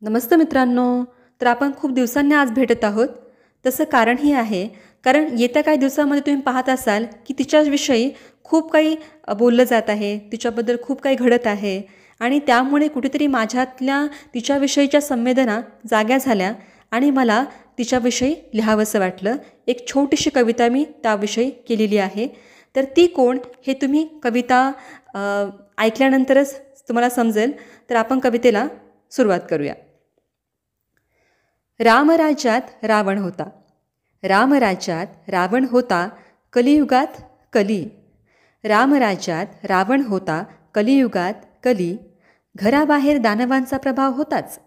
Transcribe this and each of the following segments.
नमस्ते मित्रांनो. तर आपण खूप दिवसांनी आज भेटत आहोत. तसं कारणही आहे, कारण येत्या काही दिवसामध्ये तुम्ही पाहत असाल की तिच्याविषयी खूप काही बोललं जात आहे, तिच्याबद्दल खूप काही घडत आहे आणि त्यामुळे कुठेतरी माझ्यातल्या तिच्याविषयीच्या संवेदना जाग्या झाल्या आणि मला तिच्याविषयी लिहावंसं वाटलं. एक छोटीशी कविता मी त्याविषयी केलेली आहे. तर ती कोण हे तुम्ही कविता ऐकल्यानंतरच तुम्हाला समजेल. तर आपण कवितेला सुरुवात करूया. रामराज्यात रावण होता. रामराज्यात रावण होता कलियुगात कली. रामराज्यात रावण होता कलियुगात कली. घराबाहेर दानवांचा प्रभाव होताच.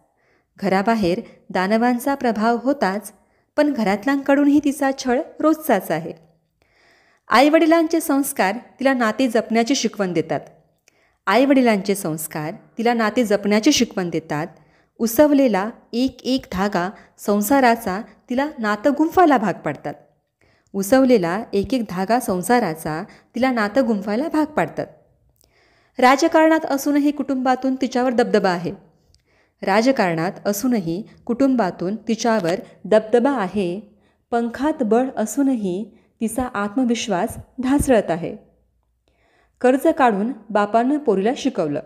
घराबाहेर दानवांचा प्रभाव होताच, पण घरातल्यांकडूनही तिचा छळ रोजचाच आहे. आईवडिलांचे संस्कार तिला नाते जपण्याची शिकवण देतात. आईवडिलांचे संस्कार तिला नाते जपण्याची शिकवण देतात. उसवलेला एक एक धागा संसाराचा तिला नातं गुंफायला भाग पाडतात. उसवलेला एक एक धागा संसाराचा तिला नातं गुंफायला भाग पाडतात. राजकारणात असूनही कुटुंबातून तिच्यावर दबदबा आहे. राजकारणात असूनही कुटुंबातून तिच्यावर दबदबा आहे. पंखात बळ असूनही तिचा आत्मविश्वास ढासळत आहे. कर्ज काढून बापानं पोरीला शिकवलं.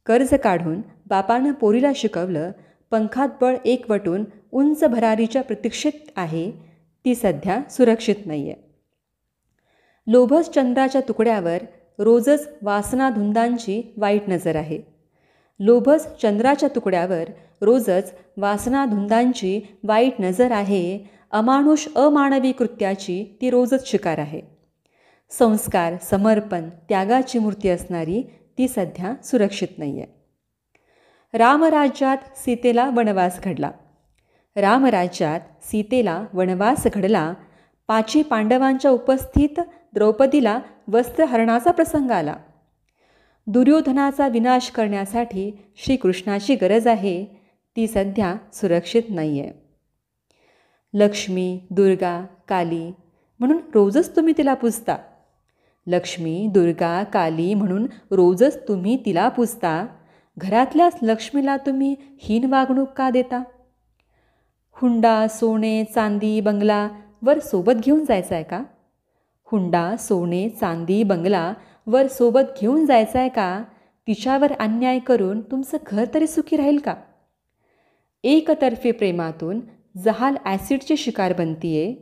कर्ज काढून बापानं पोरीला शिकवलं. पंखात बळ एकवटून उंच भरारीच्या प्रतीक्षेत आहे. ती सध्या सुरक्षित नाही आहे. लोभस चंद्राच्या तुकड्यावर रोजच वासनाधुंदांची वाईट नजर आहे. लोभस चंद्राच्या तुकड्यावर रोजच वासनाधुंदांची वाईट नजर आहे. अमानुष अमानवी कृत्याची ती रोजच शिकार आहे. संस्कार, समर्पण, त्यागाची मूर्ती असणारी ती सध्या सुरक्षित नाही आहे. रामराज्यात सीतेला वनवास घडला. रामराज्यात सीतेला वनवास घडला. 5 पांडवांच्या उपस्थित द्रौपदीला वस्त्रहरणाचा प्रसंग आला. दुर्योधनाचा विनाश करण्यासाठी श्रीकृष्णाची गरज आहे. ती सध्या सुरक्षित नाही आहे. लक्ष्मी, दुर्गा, काली म्हणून रोजच तुम्ही तिला पूजता. लक्ष्मी, दुर्गा, काली म्हणून रोजच तुम्ही तिला पूजता. घरातल्याच लक्ष्मीला तुम्ही हीन वागणूक का देता? हुंडा, सोने, चांदी, बंगला वर सोबत घेऊन जायचं आहे का? हुंडा, सोने, चांदी, बंगला वर सोबत घेऊन जायचं आहे का? तिच्यावर अन्याय करून तुमचं घर तरी सुखी राहील का? एकतर्फी प्रेमातून जहाल ॲसिडची शिकार बनतीये.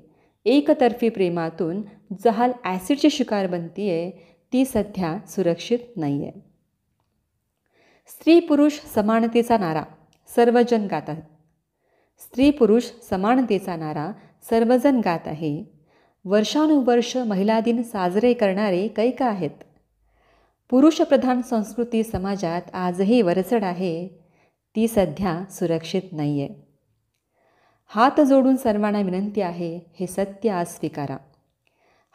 एकतर्फी प्रेमातून जहाल ॲसिडची शिकार बनतीये. ती सध्या सुरक्षित नाही आहे. स्त्री पुरुष समानतेचा नारा सर्वजण गात आहेत. स्त्री पुरुष समानतेचा नारा सर्वजण गात आहे. वर्षानुवर्ष महिला दिन साजरे करणारे कैक आहेत. पुरुषप्रधान संस्कृती समाजात आजही वरचढ आहे. ती सध्या सुरक्षित नाही आहे. हात जोडून सर्वांना विनंती आहे, हे सत्य आज स्वीकारा.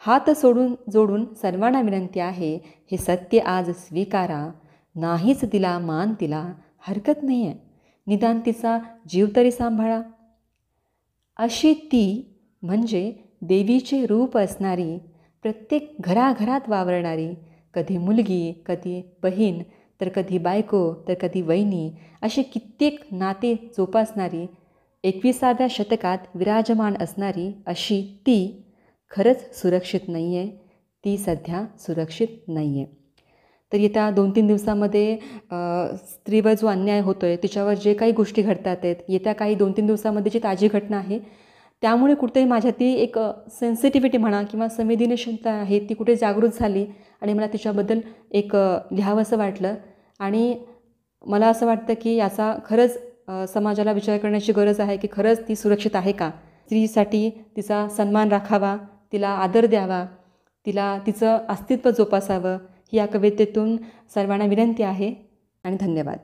हात जोडून सर्वांना विनंती आहे, हे सत्य आज स्वीकारा. नाहीच दिला मान तिला हरकत नाही आहे, निदान तिचा जीव तरी सांभाळा. अशी ती म्हणजे देवीचे रूप असणारी, प्रत्येक घराघरात वावरणारी, कधी मुलगी, कधी बहीण, तर कधी बायको, तर कधी वहिनी, अशी कित्येक नाते जोपासणारी, 21व्या शतकात विराजमान असणारी अशी ती खरंच सुरक्षित नाही आहे. ती सध्या सुरक्षित नाही आहे. तर येत्या 2-3 दिवसामध्ये स्त्रीवर जो अन्याय होतो आहे, तिच्यावर जे काही गोष्टी घडतात आहेत, येत्या काही 2-3 दिवसामध्ये जी ताजी घटना आहे, त्यामुळे कुठेतरी माझ्यातली एक सेन्सिटिव्हिटी म्हणा किंवा संवेदनशीलता आहे, ती कुठे जागृत झाली आणि मला तिच्याबद्दल एक लिहावंसं वाटलं. आणि मला असं वाटतं की याचा खरंच समाजाला विचार करण्याची गरज आहे की खरंच ती सुरक्षित आहे का? स्त्रीसाठी तिचा सन्मान राखावा, तिला आदर द्यावा, तिला तिचं अस्तित्व जोपासावं, ही या कवितेतून सर्वांना विनंती आहे. आणि धन्यवाद.